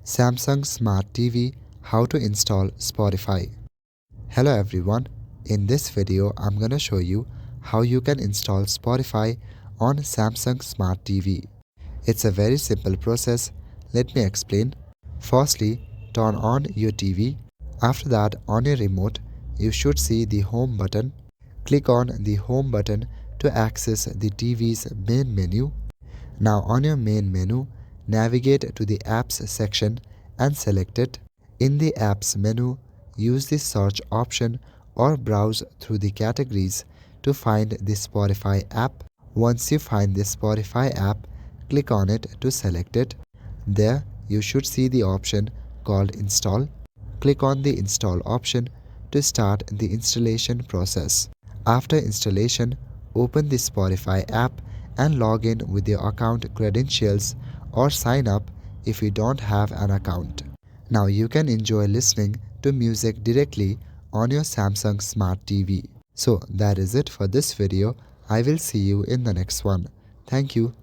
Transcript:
Samsung Smart TV. How to install Spotify. Hello everyone, in this video I'm gonna show you how you can install Spotify on Samsung Smart TV. It's a very simple process. Let me explain. Firstly, turn on your TV. After that, on your remote, you should see the home button. Click on the home button to access the TV's main menu. Now on your main menu, navigate to the Apps section and select it. In the Apps menu, use the search option or browse through the categories to find the Spotify app. Once you find the Spotify app, click on it to select it. There, you should see the option called Install. Click on the Install option to start the installation process. After installation, open the Spotify app and log in with your account credentials or sign up if you don't have an account. Now you can enjoy listening to music directly on your Samsung Smart TV. So that is it for this video. I will see you in the next one. Thank you.